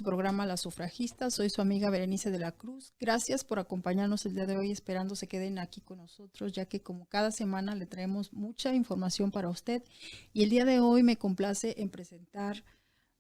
su programa Las Sufragistas. Soy su amiga Berenice de la Cruz. Gracias por acompañarnos el día de hoy, esperando se queden aquí con nosotros, ya que como cada semana le traemos mucha información para usted. Y el día de hoy me complace en presentar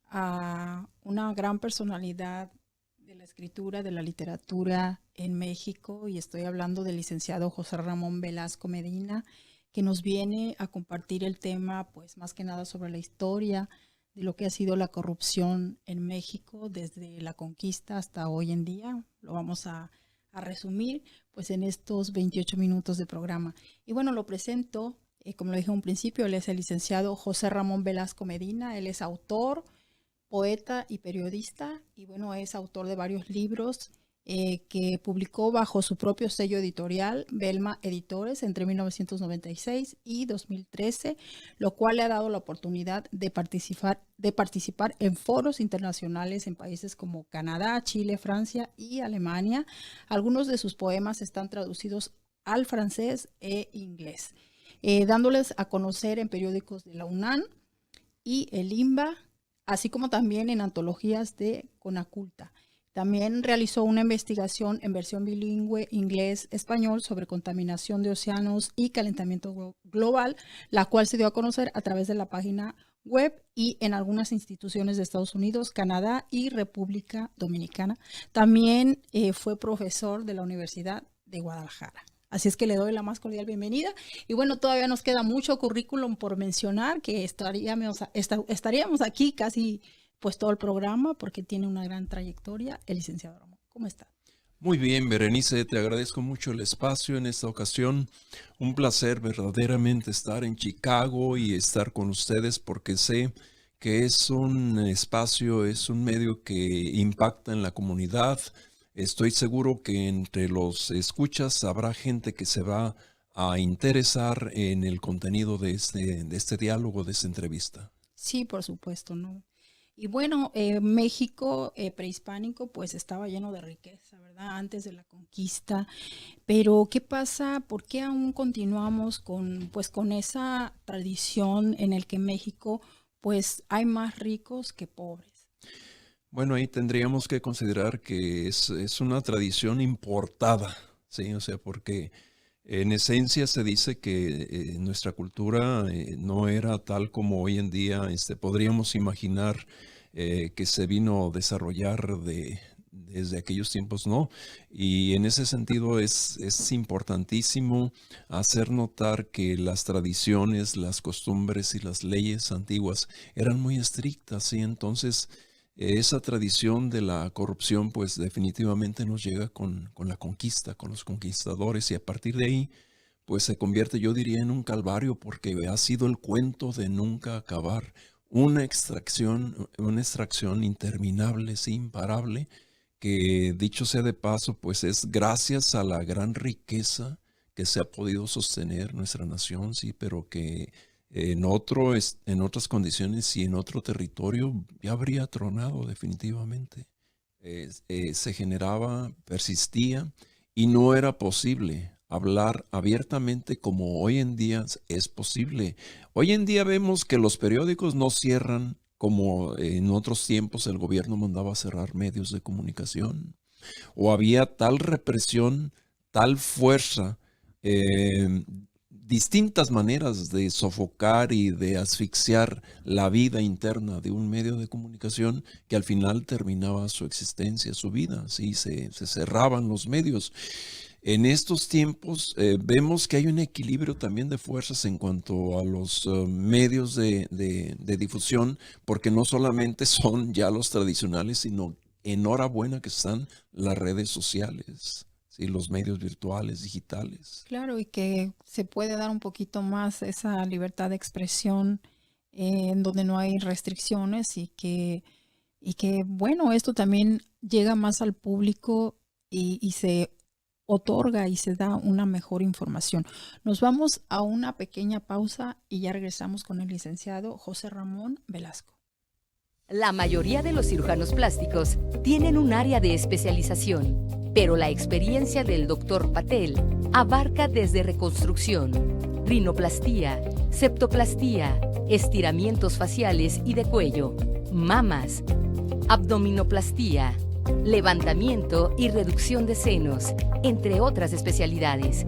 a una gran personalidad de la escritura, de la literatura en México, y estoy hablando del licenciado José Ramón Velasco Medina, que nos viene a compartir el tema, pues más que nada sobre la historia de lo que ha sido la corrupción en México desde la conquista hasta hoy en día. Lo vamos a resumir pues en estos 28 minutos de programa. Y bueno, lo presento, como lo dije en un principio, él es el licenciado José Ramón Velasco Medina. Él es autor, poeta y periodista, y bueno, es autor de varios libros que publicó bajo su propio sello editorial, Belma Editores, entre 1996 y 2013, lo cual le ha dado la oportunidad de participar en foros internacionales en países como Canadá, Chile, Francia y Alemania. Algunos de sus poemas están traducidos al francés e inglés, dándoles a conocer en periódicos de la UNAM y el IMBA, así como también en antologías de Conaculta. También realizó una investigación en versión bilingüe inglés-español sobre contaminación de océanos y calentamiento global, la cual se dio a conocer a través de la página web y en algunas instituciones de Estados Unidos, Canadá y República Dominicana. También fue profesor de la Universidad de Guadalajara. Así es que le doy la más cordial bienvenida. Y bueno, todavía nos queda mucho currículum por mencionar, que estaríamos aquí casi pues todo el programa, porque tiene una gran trayectoria el licenciado Ramón. ¿Cómo está? Muy bien, Berenice, te agradezco mucho el espacio en esta ocasión. Un placer verdaderamente estar en Chicago y estar con ustedes, porque sé que es un espacio, es un medio que impacta en la comunidad. Estoy seguro que entre los escuchas habrá gente que se va a interesar en el contenido de este diálogo, de esta entrevista. Sí, por supuesto, ¿no? Y bueno, México prehispánico pues estaba lleno de riqueza, ¿verdad? Antes de la conquista. Pero ¿qué pasa? ¿Por qué aún continuamos con esa tradición en el que México pues hay más ricos que pobres? Bueno, ahí tendríamos que considerar que es una tradición importada, ¿sí? O sea, porque en esencia se dice que nuestra cultura no era tal como hoy en día podríamos imaginar que se vino a desarrollar desde aquellos tiempos, no. Y en ese sentido es importantísimo hacer notar que las tradiciones, las costumbres y las leyes antiguas eran muy estrictas, ¿sí? Entonces esa tradición de la corrupción pues definitivamente nos llega con la conquista, con los conquistadores, y a partir de ahí pues se convierte, yo diría, en un calvario, porque ha sido el cuento de nunca acabar, una extracción interminable, sí, imparable, que dicho sea de paso pues es gracias a la gran riqueza que se ha podido sostener nuestra nación, sí, pero que en otras condiciones y en otro territorio ya habría tronado definitivamente. Se generaba, persistía, y no era posible hablar abiertamente como hoy en día es posible. Hoy en día vemos que los periódicos no cierran como en otros tiempos el gobierno mandaba cerrar medios de comunicación, o había tal represión, tal fuerza, distintas maneras de sofocar y de asfixiar la vida interna de un medio de comunicación, que al final terminaba su existencia, su vida, ¿sí? Se cerraban los medios. En estos tiempos vemos que hay un equilibrio también de fuerzas en cuanto a los medios de difusión, porque no solamente son ya los tradicionales, sino enhorabuena que están las redes sociales. Sí, los medios virtuales, digitales. Claro, y que se puede dar un poquito más esa libertad de expresión en donde no hay restricciones, y que bueno, esto también llega más al público y se otorga y se da una mejor información. Nos vamos a una pequeña pausa y ya regresamos con el licenciado José Ramón Velasco. La mayoría de los cirujanos plásticos tienen un área de especialización, pero la experiencia del Dr. Patel abarca desde reconstrucción, rinoplastía, septoplastía, estiramientos faciales y de cuello, mamas, abdominoplastía, levantamiento y reducción de senos, entre otras especialidades.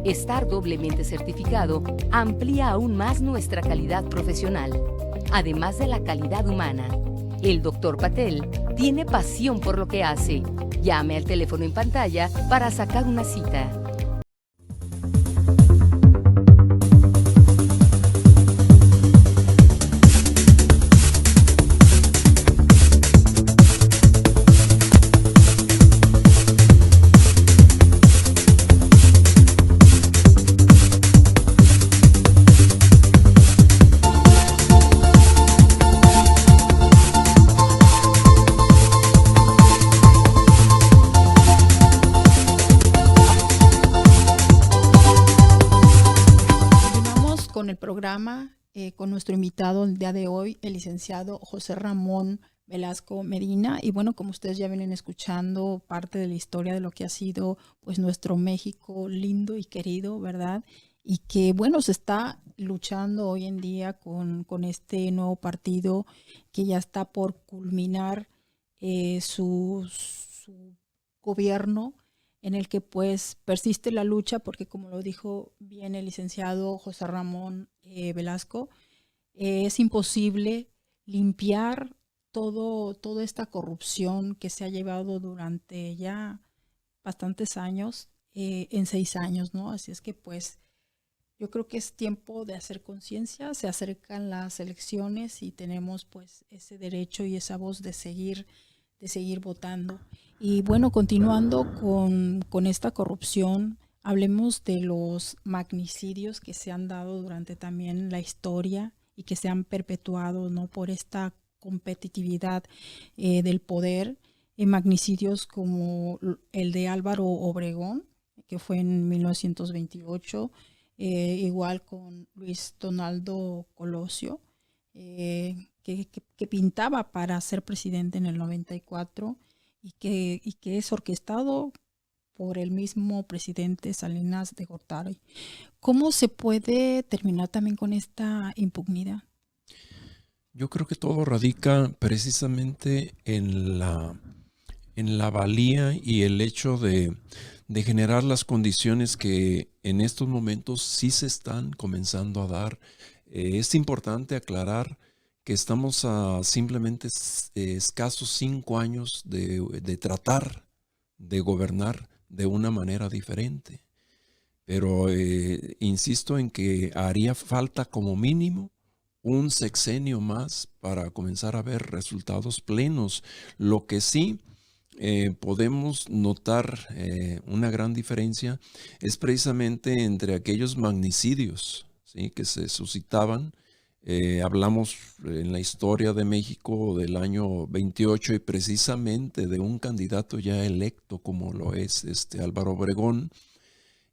Estar doblemente certificado amplía aún más nuestra calidad profesional, además de la calidad humana. El Dr. Patel tiene pasión por lo que hace. Llame al teléfono en pantalla para sacar una cita. Con nuestro invitado el día de hoy, el licenciado José Ramón Velasco Medina. Y bueno, como ustedes ya vienen escuchando parte de la historia de lo que ha sido pues nuestro México lindo y querido, ¿verdad? Y que bueno, se está luchando hoy en día con este nuevo partido que ya está por culminar su gobierno, en el que pues persiste la lucha porque, como lo dijo bien el licenciado José Ramón Velasco, es imposible limpiar toda esta corrupción que se ha llevado durante ya bastantes años, en 6 años, ¿no? Así es que pues yo creo que es tiempo de hacer conciencia. Se acercan las elecciones y tenemos pues ese derecho y esa voz de seguir votando. Y bueno, continuando con esta corrupción, hablemos de los magnicidios que se han dado durante también la historia y que se han perpetuado, ¿no? Por esta competitividad del poder. Magnicidios como el de Álvaro Obregón, que fue en 1928, igual con Luis Donaldo Colosio, que pintaba para ser presidente en el 94 y que es orquestado por el mismo presidente Salinas de Gortari. ¿Cómo se puede terminar también con esta impunidad? Yo creo que todo radica precisamente en la valía y el hecho de generar las condiciones que en estos momentos sí se están comenzando a dar. Es importante aclarar que estamos a simplemente escasos 5 años de tratar de gobernar de una manera diferente. Pero insisto en que haría falta como mínimo un sexenio más para comenzar a ver resultados plenos. Lo que sí podemos notar una gran diferencia es precisamente entre aquellos magnicidios, ¿sí?, que se suscitaban. Hablamos en la historia de México del año 28 y precisamente de un candidato ya electo como lo es Álvaro Obregón,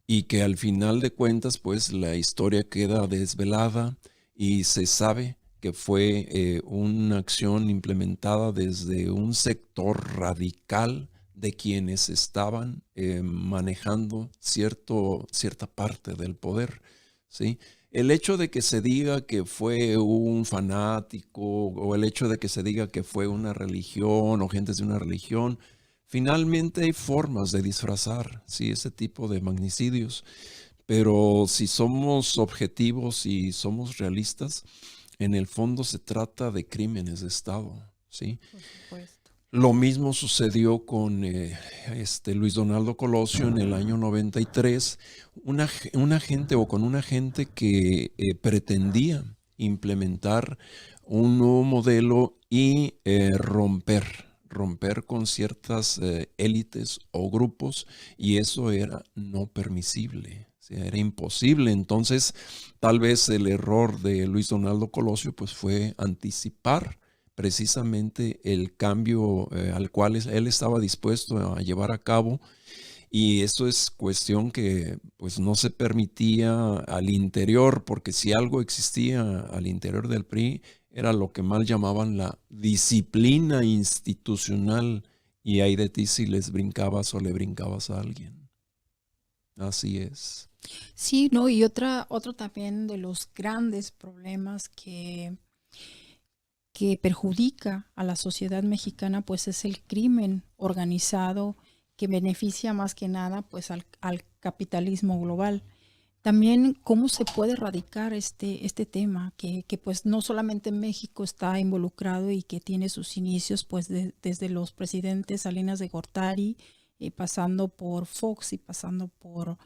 y que al final de cuentas pues la historia queda desvelada y se sabe que fue una acción implementada desde un sector radical de quienes estaban manejando cierta parte del poder, ¿sí? El hecho de que se diga que fue un fanático o el hecho de que se diga que fue una religión o gentes de una religión, finalmente hay formas de disfrazar, ¿sí?, ese tipo de magnicidios. Pero si somos objetivos y somos realistas, en el fondo se trata de crímenes de Estado, ¿sí? Por supuesto. Lo mismo sucedió con Luis Donaldo Colosio en el año 93, una gente que pretendía implementar un nuevo modelo y romper con ciertas élites o grupos, y eso era no permisible. O sea, era imposible. Entonces, tal vez el error de Luis Donaldo Colosio pues fue anticipar precisamente el cambio al cual él estaba dispuesto a llevar a cabo, y eso es cuestión que pues no se permitía al interior, porque si algo existía al interior del PRI era lo que mal llamaban la disciplina institucional, y ahí de ti si les brincabas o le brincabas a alguien. Así es. Sí, no, y otro también de los grandes problemas que que perjudica a la sociedad mexicana, pues es el crimen organizado que beneficia más que nada pues al capitalismo global. También cómo se puede erradicar este tema que pues no solamente México está involucrado y que tiene sus inicios pues desde los presidentes Salinas de Gortari, pasando por Fox y pasando por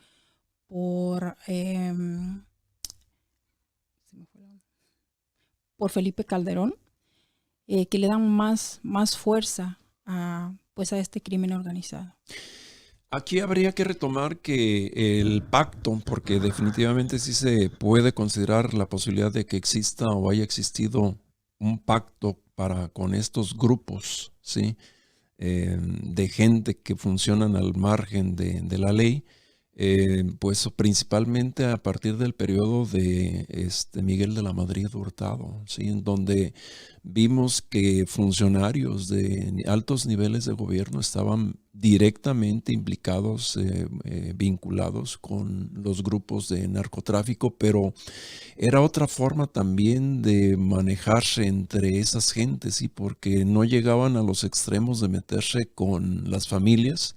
Felipe Calderón, que le dan más fuerza a este crimen organizado. Aquí habría que retomar que el pacto, porque definitivamente sí se puede considerar la posibilidad de que exista o haya existido un pacto con estos grupos, ¿sí? De gente que funcionan al margen de la ley, pues principalmente a partir del periodo de Miguel de la Madrid Hurtado, ¿sí? En donde vimos que funcionarios de altos niveles de gobierno estaban directamente implicados, vinculados con los grupos de narcotráfico, pero era otra forma también de manejarse entre esas gentes, ¿sí? Porque no llegaban a los extremos de meterse con las familias,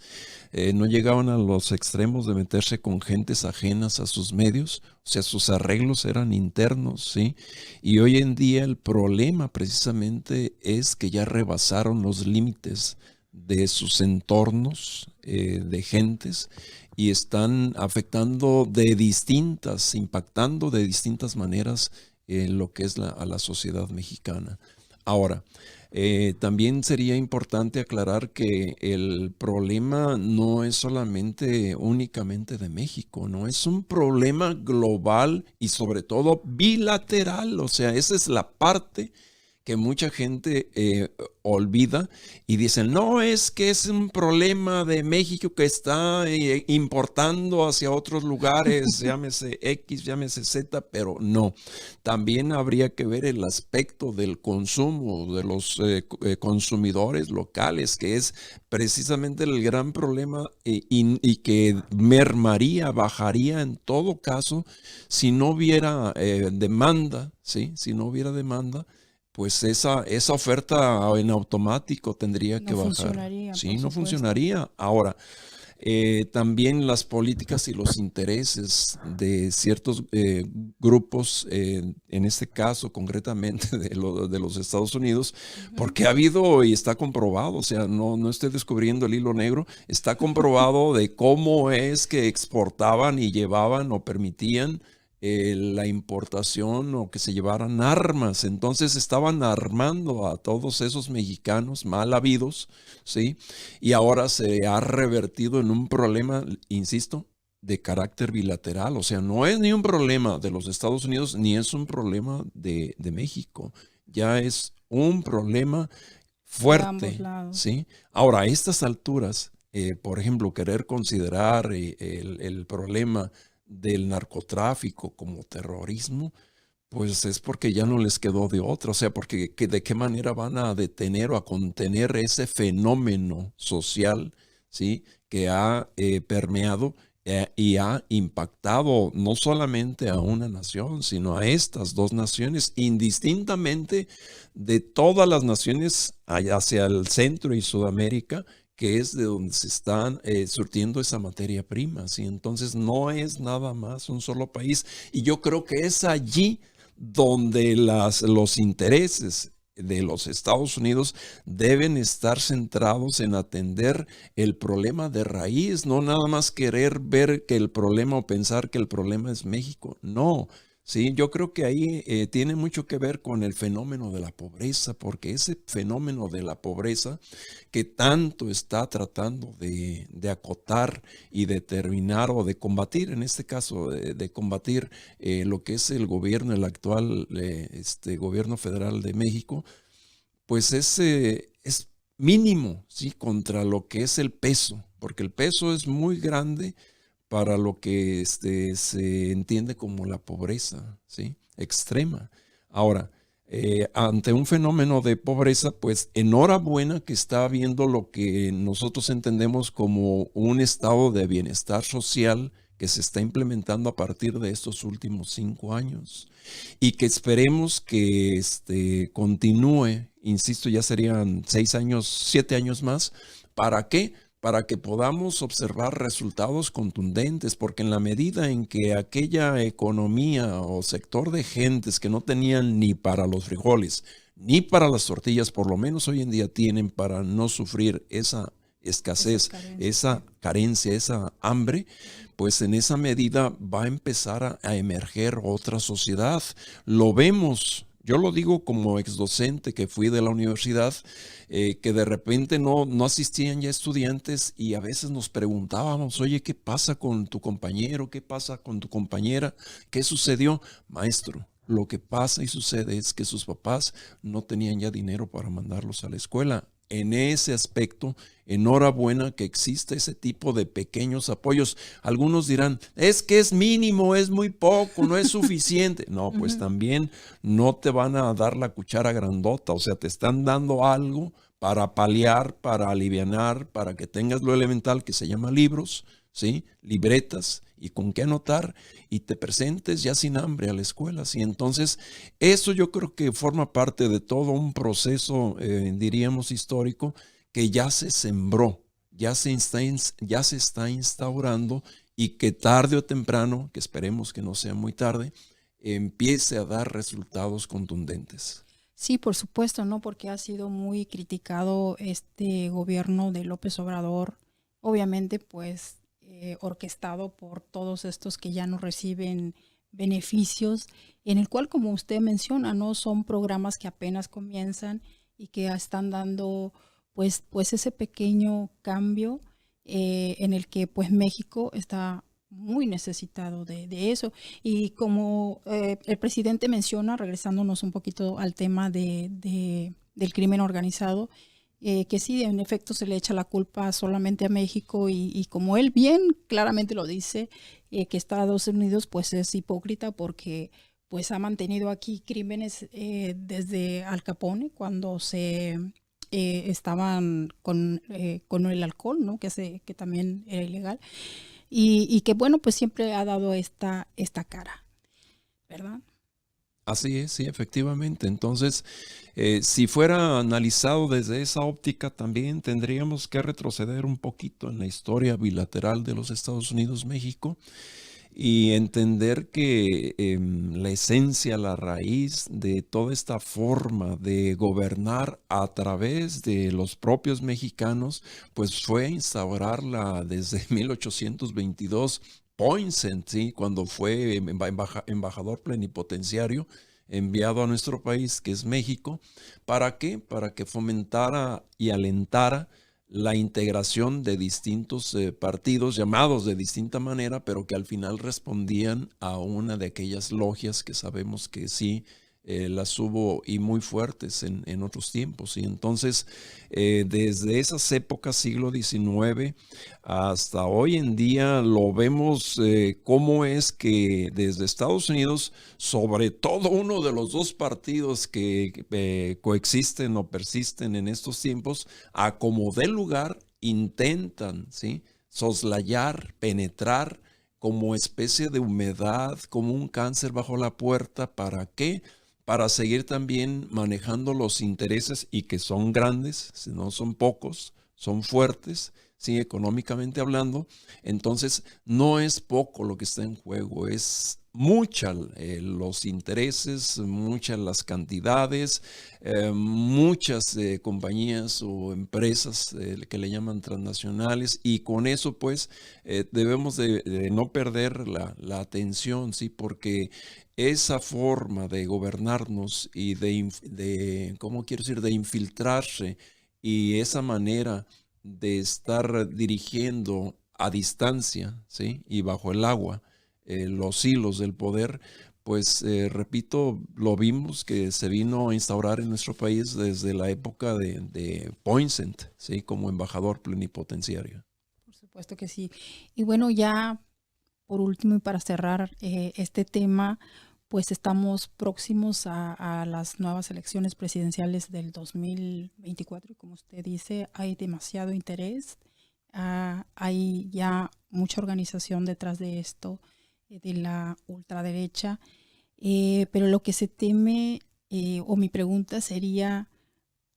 no llegaban a los extremos de meterse con gentes ajenas a sus medios, o sea, sus arreglos eran internos, ¿sí? Y hoy en día el problema precisamente es que ya rebasaron los límites de sus entornos de gentes y están afectando impactando de distintas maneras lo que es a la sociedad mexicana. Ahora, también sería importante aclarar que el problema no es únicamente de México, no es un problema global y sobre todo bilateral. O sea, esa es la parte que mucha gente olvida y dicen, no, es que es un problema de México que está importando hacia otros lugares, llámese X, llámese Z, pero no. También habría que ver el aspecto del consumo de los consumidores locales, que es precisamente el gran problema y que bajaría en todo caso si no hubiera demanda, ¿sí? Si no hubiera demanda, pues esa oferta en automático tendría que bajar. Sí, no funcionaría. Ahora, también las políticas y los intereses de ciertos grupos, en este caso concretamente de los Estados Unidos, porque ha habido y está comprobado, o sea, no estoy descubriendo el hilo negro, está comprobado de cómo es que exportaban y llevaban o permitían la importación o que se llevaran armas. Entonces estaban armando a todos esos mexicanos mal habidos, ¿sí? Y ahora se ha revertido en un problema, insisto, de carácter bilateral. O sea, no es ni un problema de los Estados Unidos ni es un problema de México. Ya es un problema fuerte, ¿sí? Ahora, a estas alturas, por ejemplo, querer considerar el problema del narcotráfico como terrorismo, pues es porque ya no les quedó de otra. O sea, porque de qué manera van a detener o a contener ese fenómeno social, ¿sí? Que ha permeado y ha impactado no solamente a una nación, sino a estas dos naciones, indistintamente de todas las naciones hacia el Centro y Sudamérica, que es de donde se están surtiendo esa materia prima, ¿sí? Entonces no es nada más un solo país. Y yo creo que es allí donde los intereses de los Estados Unidos deben estar centrados en atender el problema de raíz, no nada más querer ver que el problema o pensar que el problema es México. No. Sí, yo creo que ahí tiene mucho que ver con el fenómeno de la pobreza, porque ese fenómeno de la pobreza que tanto está tratando de acotar y determinar o de combatir, en este caso de combatir lo que es el actual gobierno federal de México, pues es mínimo, ¿sí? Contra lo que es el peso, porque el peso es muy grande para lo que se entiende como la pobreza, ¿sí? Extrema. Ahora, ante un fenómeno de pobreza, pues enhorabuena que está habiendo lo que nosotros entendemos como un estado de bienestar social que se está implementando a partir de estos últimos 5 años y que esperemos que continúe, insisto, ya serían 6 años, 7 años más. ¿Para qué? Para que podamos observar resultados contundentes, porque en la medida en que aquella economía o sector de gentes que no tenían ni para los frijoles, ni para las tortillas, por lo menos hoy en día tienen para no sufrir esa escasez, esa carencia, esa hambre, pues en esa medida va a empezar a emerger otra sociedad. Lo vemos. Yo lo digo como exdocente que fui de la universidad, que de repente no asistían ya estudiantes y a veces nos preguntábamos, oye, ¿qué pasa con tu compañero? ¿Qué pasa con tu compañera? ¿Qué sucedió? Maestro, lo que pasa y sucede es que sus papás no tenían ya dinero para mandarlos a la escuela. En ese aspecto, enhorabuena que existe ese tipo de pequeños apoyos. Algunos dirán, es que es mínimo, es muy poco, no es suficiente. No, pues también no te van a dar la cuchara grandota, o sea, te están dando algo para paliar, para alivianar, para que tengas lo elemental que se llama libros, ¿sí? Libretas y con qué anotar y te presentes ya sin hambre a la escuela, ¿sí? Entonces, eso yo creo que forma parte de todo un proceso, diríamos, histórico, que ya se sembró, ya se está instaurando y que tarde o temprano, que esperemos que no sea muy tarde, empiece a dar resultados contundentes. Sí, por supuesto, ¿no? Porque ha sido muy criticado este gobierno de López Obrador, obviamente, pues, orquestado por todos estos que ya no reciben beneficios, en el cual, como usted menciona, ¿no? Son programas que apenas comienzan y que están dando pues ese pequeño cambio en el que pues México está muy necesitado de eso. Y como el presidente menciona, regresándonos un poquito al tema del crimen organizado, que sí, en efecto se le echa la culpa solamente a México y como él bien claramente lo dice, que Estados Unidos pues es hipócrita porque pues ha mantenido aquí crímenes desde Al Capone cuando se estaban con el alcohol, ¿no? Que también era ilegal y que bueno pues siempre ha dado esta cara, ¿verdad? Así es, sí, efectivamente. Entonces, si fuera analizado desde esa óptica, también tendríamos que retroceder un poquito en la historia bilateral de los Estados Unidos-México y entender que la esencia, la raíz de toda esta forma de gobernar a través de los propios mexicanos, pues fue instaurarla desde 1822. Poinsett, ¿sí? Cuando fue embajador plenipotenciario enviado a nuestro país, que es México. ¿Para qué? Para que fomentara y alentara la integración de distintos partidos llamados de distinta manera, pero que al final respondían a una de aquellas logias que sabemos que sí las hubo y muy fuertes en otros tiempos. Y entonces, desde esas épocas, siglo XIX, hasta hoy en día lo vemos cómo es que desde Estados Unidos, sobre todo uno de los dos partidos que coexisten o persisten en estos tiempos, a como dé lugar, intentan, ¿sí?, soslayar, penetrar como especie de humedad, como un cáncer bajo la puerta. ¿Para qué? Para seguir también manejando los intereses y que son grandes, no son pocos, son fuertes, sí, económicamente hablando. Entonces, no es poco lo que está en juego, es mucha los intereses, muchas las cantidades, muchas compañías o empresas que le llaman transnacionales, y con eso pues debemos de no perder la atención, sí, porque esa forma de gobernarnos y ¿cómo quiero decir?, de infiltrarse, y esa manera de estar dirigiendo a distancia, ¿sí?, y bajo el agua, los hilos del poder, pues repito, lo vimos que se vino a instaurar en nuestro país desde la época de Poinsett, ¿sí?, como embajador plenipotenciario. Por supuesto que sí. Y bueno, ya por último y para cerrar este tema, pues estamos próximos a las nuevas elecciones presidenciales del 2024 y como usted dice, hay demasiado interés, hay ya mucha organización detrás de esto, de la ultraderecha, pero lo que se teme, o mi pregunta sería,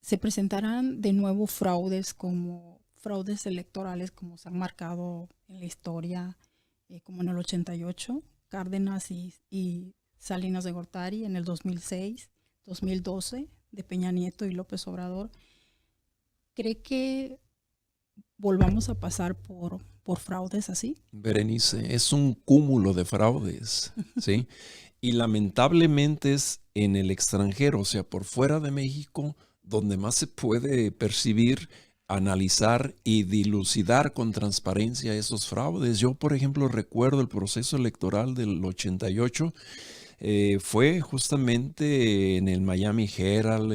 ¿se presentarán de nuevo fraudes electorales como se han marcado en la historia, como en el 88, Cárdenas y Salinas de Gortari, en el 2006, 2012, de Peña Nieto y López Obrador? ¿Cree que volvamos a pasar por fraudes así? Berenice, es un cúmulo de fraudes, ¿sí? Y lamentablemente es en el extranjero, o sea, por fuera de México, donde más se puede percibir, analizar y dilucidar con transparencia esos fraudes. Yo, por ejemplo, recuerdo el proceso electoral del 88. Fue justamente en el Miami Herald,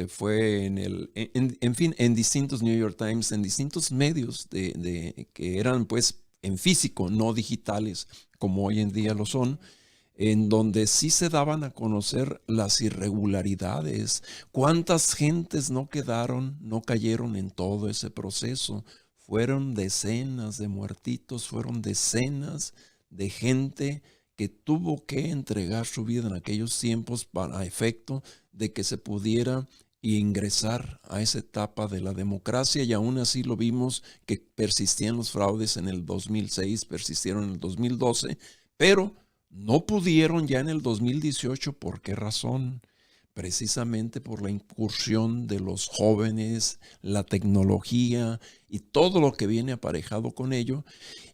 fue en fin, en distintos New York Times, en distintos medios que eran pues en físico, no digitales como hoy en día lo son, en donde sí se daban a conocer las irregularidades. ¿Cuántas gentes no cayeron en todo ese proceso? Fueron decenas de muertitos, fueron decenas de gente que tuvo que entregar su vida en aquellos tiempos para efecto de que se pudiera ingresar a esa etapa de la democracia, y aún así lo vimos que persistían los fraudes en el 2006, persistieron en el 2012, pero no pudieron ya en el 2018. ¿Por qué razón? Precisamente por la incursión de los jóvenes, la tecnología y todo lo que viene aparejado con ello.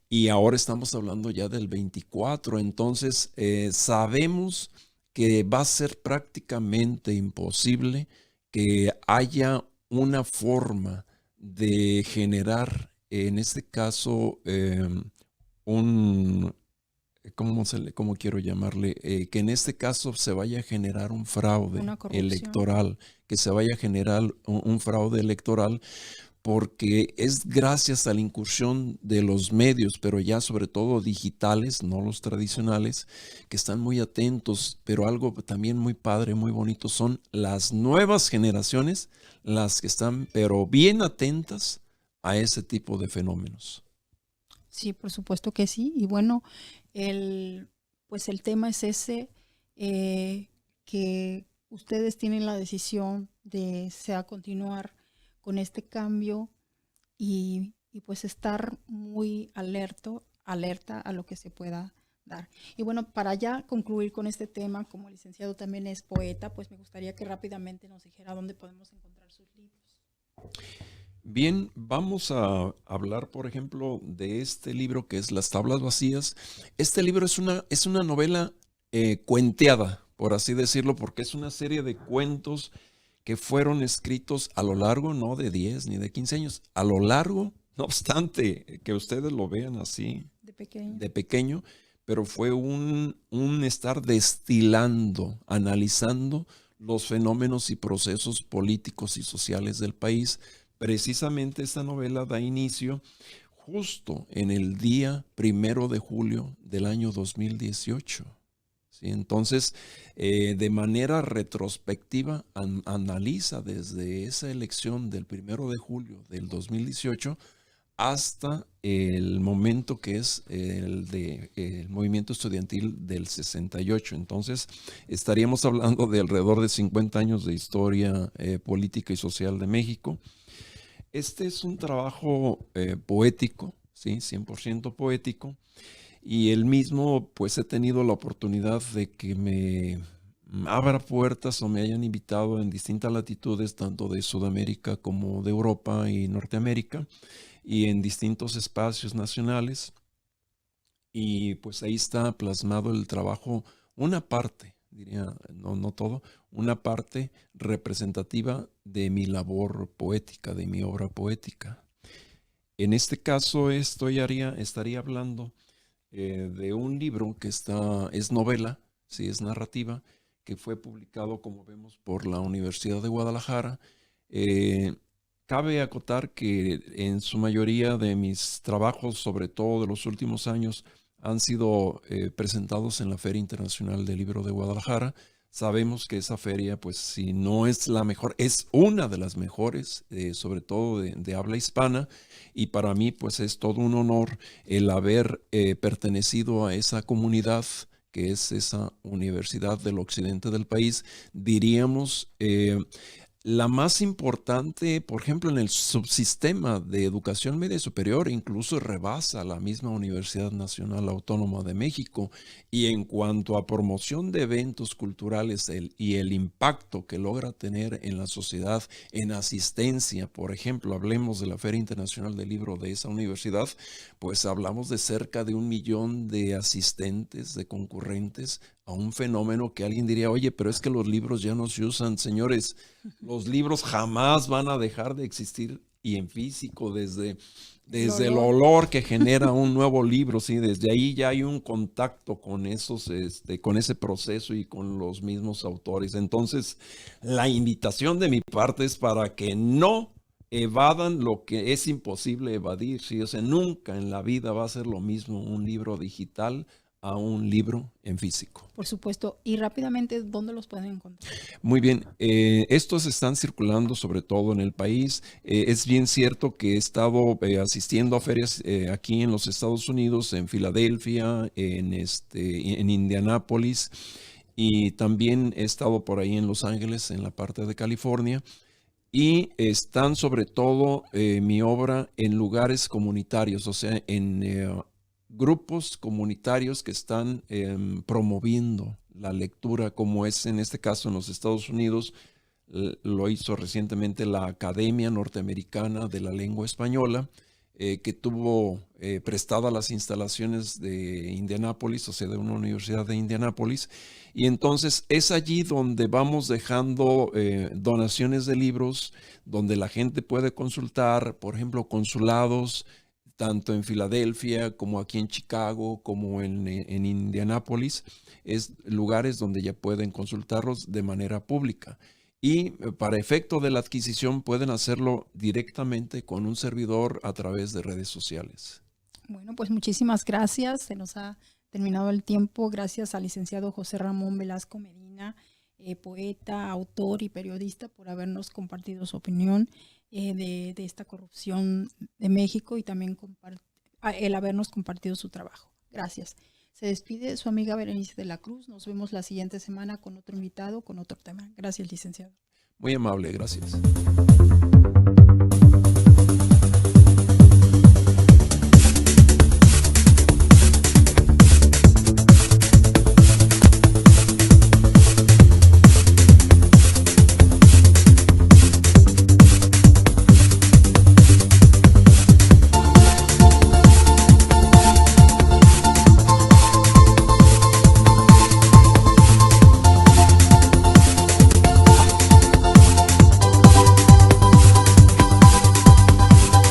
Y ahora estamos hablando ya del 24, entonces sabemos que va a ser prácticamente imposible que haya una forma de generar, en este caso, ¿cómo quiero llamarle? Que en este caso se vaya a generar un fraude electoral, que se vaya a generar un fraude electoral, porque es gracias a la incursión de los medios, pero ya sobre todo digitales, no los tradicionales, que están muy atentos. Pero algo también muy padre, muy bonito, son las nuevas generaciones, las que están pero bien atentas a ese tipo de fenómenos. Sí, por supuesto que sí. Y bueno, pues el tema es ese, que ustedes tienen la decisión de continuar con este cambio y pues estar muy alerta a lo que se pueda dar. Y bueno, para ya concluir con este tema, como el licenciado también es poeta, pues me gustaría que rápidamente nos dijera dónde podemos encontrar sus libros. Bien, vamos a hablar, por ejemplo, de este libro que es Las Tablas Vacías. Este libro es una novela cuenteada, por así decirlo, porque es una serie de cuentos que fueron escritos a lo largo, no de 10 ni de 15 años, a lo largo, no obstante que ustedes lo vean así de pequeño, pero fue un estar destilando, analizando los fenómenos y procesos políticos y sociales del país. Precisamente esta novela da inicio justo en el día 1 de julio del año 2018. ¿Sí? Entonces, de manera retrospectiva, analiza desde esa elección del 1 de julio del 2018 hasta el momento que es el movimiento estudiantil del 68. Entonces, estaríamos hablando de alrededor de 50 años de historia política y social de México. Este es un trabajo poético, ¿sí? 100% poético. Y él mismo, pues he tenido la oportunidad de que me abra puertas o me hayan invitado en distintas latitudes, tanto de Sudamérica como de Europa y Norteamérica, y en distintos espacios nacionales. Y pues ahí está plasmado el trabajo, una parte, diría, no todo, una parte representativa de mi labor poética, de mi obra poética. En este caso estaría hablando de un libro que es novela, sí, es narrativa, que fue publicado, como vemos, por la Universidad de Guadalajara. Cabe acotar que en su mayoría de mis trabajos, sobre todo de los últimos años, han sido presentados en la Feria Internacional del Libro de Guadalajara. Sabemos que esa feria, pues si no es la mejor, es una de las mejores, sobre todo de habla hispana, y para mí pues es todo un honor el haber pertenecido a esa comunidad que es esa universidad del occidente del país, diríamos la más importante, por ejemplo, en el subsistema de educación media superior, incluso rebasa la misma Universidad Nacional Autónoma de México. Y en cuanto a promoción de eventos culturales y el impacto que logra tener en la sociedad, en asistencia, por ejemplo, hablemos de la Feria Internacional del Libro de esa universidad, pues hablamos de cerca de 1 millón de asistentes, de concurrentes a un fenómeno que alguien diría, oye, pero es que los libros ya no se usan. Señores, los libros jamás van a dejar de existir, y en físico, desde el olor que genera un nuevo libro, ¿sí? Desde ahí ya hay un contacto con con ese proceso y con los mismos autores. Entonces, la invitación de mi parte es para que no evadan lo que es imposible evadir, ¿sí? O sea, nunca en la vida va a ser lo mismo un libro digital a un libro en físico. Por supuesto. Y rápidamente, ¿dónde los pueden encontrar? Muy bien, estos están circulando sobre todo en el país. Es bien cierto que he estado asistiendo a ferias aquí en los Estados Unidos, en Filadelfia, en Indianápolis, y también he estado por ahí en Los Ángeles, en la parte de California. Y están sobre todo mi obra en lugares comunitarios, o sea, en grupos comunitarios que están promoviendo la lectura, como es en este caso en los Estados Unidos. Lo hizo recientemente la Academia Norteamericana de la Lengua Española, que tuvo prestadas las instalaciones de Indianápolis, o sea, de una universidad de Indianápolis. Y entonces es allí donde vamos dejando donaciones de libros, donde la gente puede consultar, por ejemplo, consulados, tanto en Filadelfia como aquí en Chicago, como en Indianápolis, es lugares donde ya pueden consultarlos de manera pública. Y para efecto de la adquisición pueden hacerlo directamente con un servidor a través de redes sociales. Bueno, pues muchísimas gracias. Se nos ha terminado el tiempo. Gracias al licenciado José Ramón Velasco Medina, poeta, autor y periodista, por habernos compartido su opinión de esta corrupción de México, y también el habernos compartido su trabajo. Gracias. Se despide su amiga Berenice de la Cruz. Nos vemos la siguiente semana con otro invitado, con otro tema. Gracias, licenciado. Muy amable, gracias.